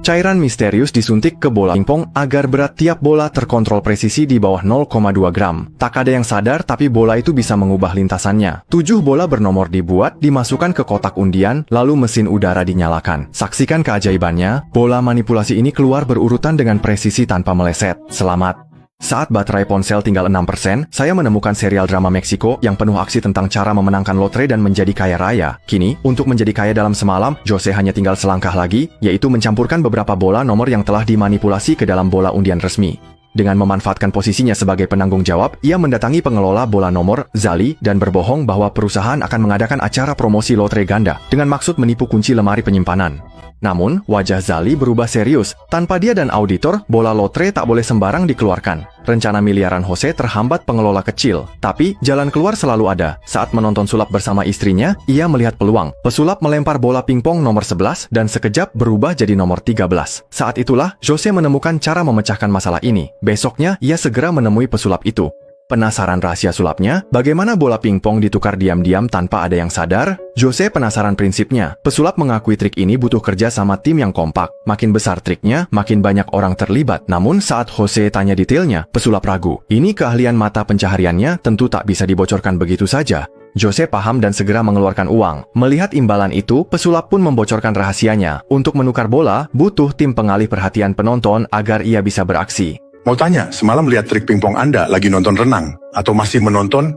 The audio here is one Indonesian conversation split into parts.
Cairan misterius disuntik ke bola pingpong agar berat tiap bola terkontrol presisi di bawah 0,2 gram. Tak ada yang sadar tapi bola itu bisa mengubah lintasannya. 7 bola bernomor dibuat, dimasukkan ke kotak undian, lalu mesin udara dinyalakan. Saksikan keajaibannya, bola manipulasi ini keluar berurutan dengan presisi tanpa meleset. Selamat! Saat baterai ponsel tinggal 6%, saya menemukan serial drama Meksiko yang penuh aksi tentang cara memenangkan lotre dan menjadi kaya raya. Kini, untuk menjadi kaya dalam semalam, Jose hanya tinggal selangkah lagi, yaitu mencampurkan beberapa bola nomor yang telah dimanipulasi ke dalam bola undian resmi. Dengan memanfaatkan posisinya sebagai penanggung jawab, ia mendatangi pengelola bola nomor, Zali, dan berbohong bahwa perusahaan akan mengadakan acara promosi lotre ganda dengan maksud menipu kunci lemari penyimpanan. Namun, wajah Zali berubah serius. Tanpa dia dan auditor, bola lotre tak boleh sembarang dikeluarkan. Rencana miliaran Jose terhambat pengelola kecil. Tapi, jalan keluar selalu ada. Saat menonton sulap bersama istrinya, ia melihat peluang. Pesulap melempar bola pingpong nomor 11 dan sekejap berubah jadi nomor 13. Saat itulah, Jose menemukan cara memecahkan masalah ini. Besoknya, ia segera menemui pesulap itu. Penasaran rahasia sulapnya? Bagaimana bola pingpong ditukar diam-diam tanpa ada yang sadar? Jose penasaran prinsipnya. Pesulap mengakui trik ini butuh kerja sama tim yang kompak. Makin besar triknya, makin banyak orang terlibat. Namun saat Jose tanya detailnya, pesulap ragu. Ini keahlian mata pencahariannya tentu tak bisa dibocorkan begitu saja. Jose paham dan segera mengeluarkan uang. Melihat imbalan itu, pesulap pun membocorkan rahasianya. Untuk menukar bola, butuh tim pengalih perhatian penonton agar ia bisa beraksi. Mau tanya, semalam lihat trik pingpong Anda lagi nonton renang? Atau masih menonton?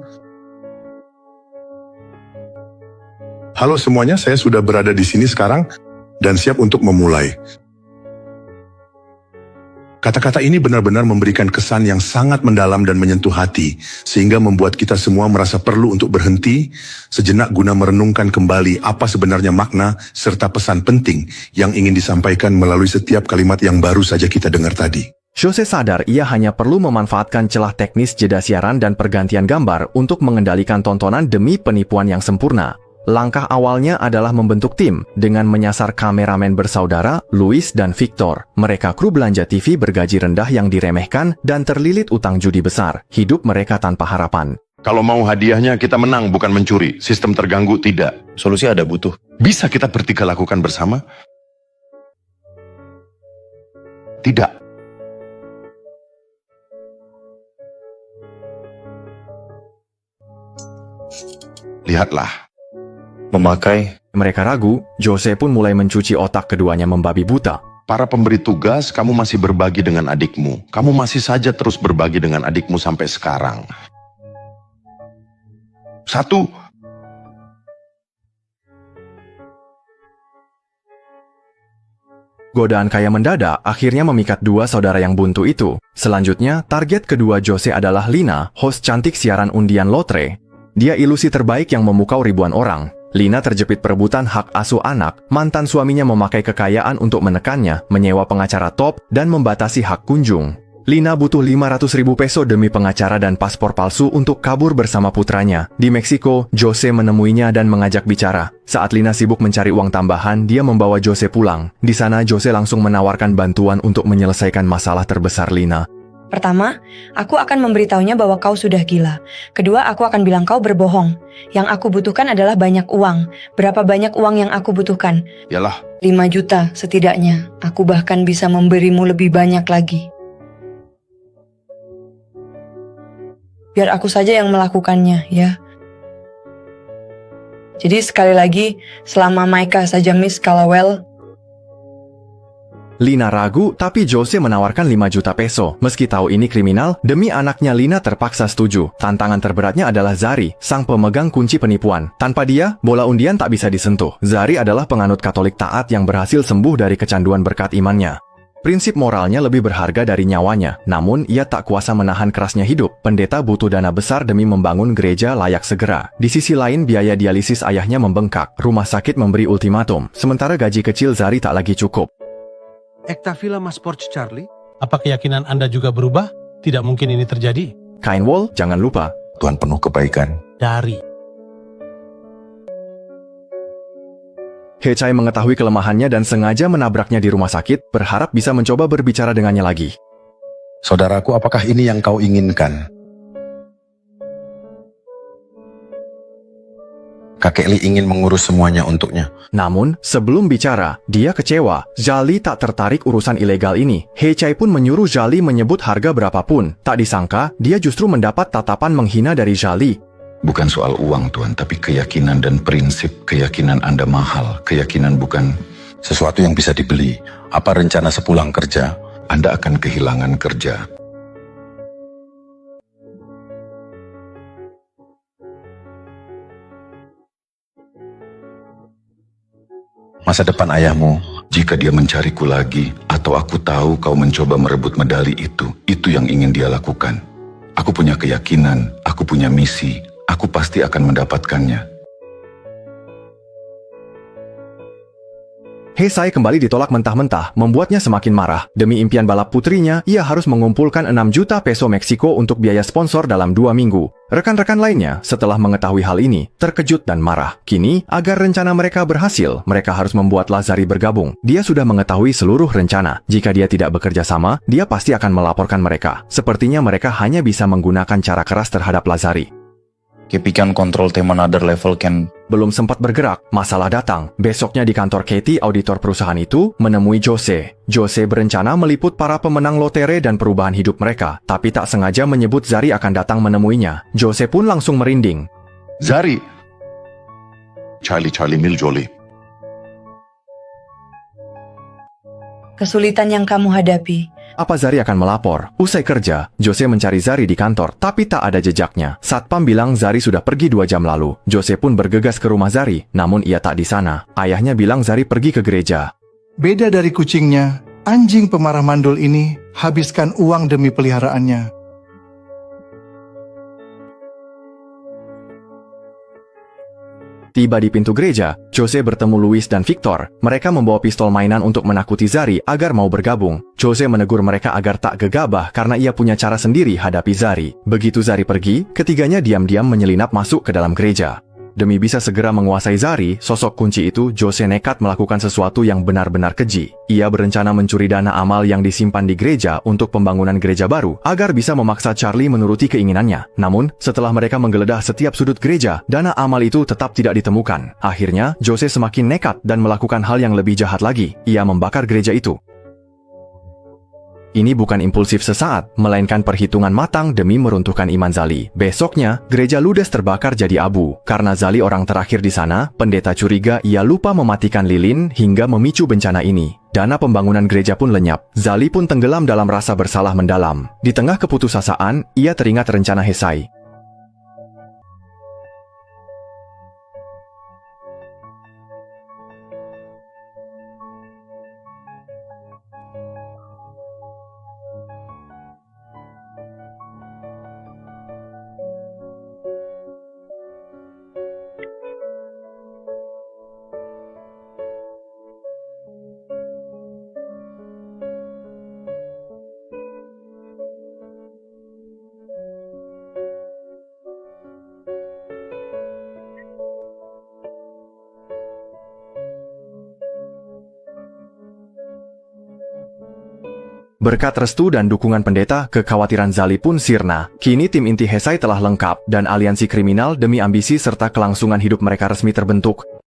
Halo semuanya, saya sudah berada di sini sekarang dan siap untuk memulai. Kata-kata ini benar-benar memberikan kesan yang sangat mendalam dan menyentuh hati, sehingga membuat kita semua merasa perlu untuk berhenti sejenak guna merenungkan kembali apa sebenarnya makna serta pesan penting yang ingin disampaikan melalui setiap kalimat yang baru saja kita dengar tadi. Jose sadar ia hanya perlu memanfaatkan celah teknis jeda siaran dan pergantian gambar untuk mengendalikan tontonan demi penipuan yang sempurna. Langkah awalnya adalah membentuk tim dengan menyasar kameramen bersaudara, Luis dan Victor. Mereka kru belanja TV bergaji rendah yang diremehkan dan terlilit utang judi besar. Hidup mereka tanpa harapan. Kalau mau hadiahnya kita menang bukan mencuri. Sistem terganggu tidak. Solusi ada butuh. Bisa kita bertiga lakukan bersama? Tidak. Lihatlah. Memakai. Mereka ragu, Jose pun mulai mencuci otak keduanya membabi buta. Para pemberi tugas, kamu masih berbagi dengan adikmu. Kamu masih saja terus berbagi dengan adikmu sampai sekarang. 1. Godaan kaya mendadak akhirnya memikat dua saudara yang buntu itu. Selanjutnya, target kedua Jose adalah Lina, host cantik siaran undian lotre. Dia ilusi terbaik yang memukau ribuan orang. Lina terjepit perebutan hak asuh anak, mantan suaminya memakai kekayaan untuk menekannya, menyewa pengacara top, dan membatasi hak kunjung. Lina butuh 500.000 peso demi pengacara dan paspor palsu untuk kabur bersama putranya. Di Meksiko, Jose menemuinya dan mengajak bicara. Saat Lina sibuk mencari uang tambahan, dia membawa Jose pulang. Di sana, Jose langsung menawarkan bantuan untuk menyelesaikan masalah terbesar Lina. Pertama, aku akan memberitahunya bahwa kau sudah gila. Kedua, aku akan bilang kau berbohong. Yang aku butuhkan adalah banyak uang. Berapa banyak uang yang aku butuhkan? Yalah. 5 juta setidaknya. Aku bahkan bisa memberimu lebih banyak lagi. Biar aku saja yang melakukannya, ya. Jadi sekali lagi, selama Maika saja Miss Callowell. Lina ragu, tapi Jose menawarkan 5 juta peso. Meski tahu ini kriminal, demi anaknya Lina terpaksa setuju. Tantangan terberatnya adalah Zari, sang pemegang kunci penipuan. Tanpa dia, bola undian tak bisa disentuh. Zari adalah penganut Katolik taat yang berhasil sembuh dari kecanduan berkat imannya. Prinsip moralnya lebih berharga dari nyawanya. Namun, ia tak kuasa menahan kerasnya hidup. Pendeta butuh dana besar demi membangun gereja layak segera. Di sisi lain, biaya dialisis ayahnya membengkak. Rumah sakit memberi ultimatum. Sementara gaji kecil Zari tak lagi cukup. Ektavila Mas Porch Charlie? Apa keyakinan Anda juga berubah? Tidak mungkin ini terjadi. Kain Wall, jangan lupa. Tuhan penuh kebaikan. Dari. Hechai mengetahui kelemahannya dan sengaja menabraknya di rumah sakit, berharap bisa mencoba berbicara dengannya lagi. Saudaraku, apakah ini yang kau inginkan? Kakek Li ingin mengurus semuanya untuknya. Namun, sebelum bicara, dia kecewa. Zhali tak tertarik urusan ilegal ini. He Chai pun menyuruh Zhali menyebut harga berapapun. Tak disangka, dia justru mendapat tatapan menghina dari Zhali. Bukan soal uang, Tuan, tapi keyakinan dan prinsip. Keyakinan Anda mahal. Keyakinan bukan... Sesuatu yang bisa dibeli. Apa rencana sepulang kerja? Anda akan kehilangan kerja. Masa depan ayahmu. Jika dia mencariku lagi, atau aku tahu kau mencoba merebut medali itu yang ingin dia lakukan. Aku punya keyakinan, aku punya misi, aku pasti akan mendapatkannya. He Sai kembali ditolak mentah-mentah, membuatnya semakin marah. Demi impian balap putrinya, ia harus mengumpulkan 6 juta peso Meksiko untuk biaya sponsor dalam 2 minggu. Rekan-rekan lainnya, setelah mengetahui hal ini, terkejut dan marah. Kini, agar rencana mereka berhasil, mereka harus membuat Lazari bergabung. Dia sudah mengetahui seluruh rencana. Jika dia tidak bekerja sama, dia pasti akan melaporkan mereka. Sepertinya mereka hanya bisa menggunakan cara keras terhadap Lazari. If we can control them on other level can... Belum sempat bergerak, masalah datang. Besoknya di kantor Katie, auditor perusahaan itu menemui Jose. Jose berencana meliput para pemenang lotere dan perubahan hidup mereka, tapi tak sengaja menyebut Zari akan datang menemuinya. Jose pun langsung merinding. Zari. Charlie Miljoli. Kesulitan yang kamu hadapi. Apa Zari akan melapor? Usai kerja, Jose mencari Zari di kantor, tapi tak ada jejaknya. Satpam bilang Zari sudah pergi 2 jam lalu. Jose pun bergegas ke rumah Zari, namun ia tak di sana. Ayahnya bilang Zari pergi ke gereja. Beda dari kucingnya, anjing pemarah mandul ini habiskan uang demi peliharaannya. Tiba di pintu gereja, Jose bertemu Luis dan Victor. Mereka membawa pistol mainan untuk menakuti Zari agar mau bergabung. Jose menegur mereka agar tak gegabah karena ia punya cara sendiri hadapi Zari. Begitu Zari pergi, ketiganya diam-diam menyelinap masuk ke dalam gereja. Demi bisa segera menguasai Zari, sosok kunci itu, Jose nekat melakukan sesuatu yang benar-benar keji. Ia berencana mencuri dana amal yang disimpan di gereja untuk pembangunan gereja baru, agar bisa memaksa Charlie menuruti keinginannya. Namun, setelah mereka menggeledah setiap sudut gereja, dana amal itu tetap tidak ditemukan. Akhirnya, Jose semakin nekat dan melakukan hal yang lebih jahat lagi. Ia membakar gereja itu. Ini bukan impulsif sesaat, melainkan perhitungan matang demi meruntuhkan iman Zali. Besoknya, gereja ludes terbakar jadi abu. Karena Zali orang terakhir di sana, pendeta curiga ia lupa mematikan lilin hingga memicu bencana ini. Dana pembangunan gereja pun lenyap. Zali pun tenggelam dalam rasa bersalah mendalam. Di tengah keputusasaan, ia teringat rencana Hesai. Berkat restu dan dukungan pendeta, kekhawatiran Zali pun sirna. Kini tim inti Hesai telah lengkap, dan aliansi kriminal demi ambisi serta kelangsungan hidup mereka resmi terbentuk.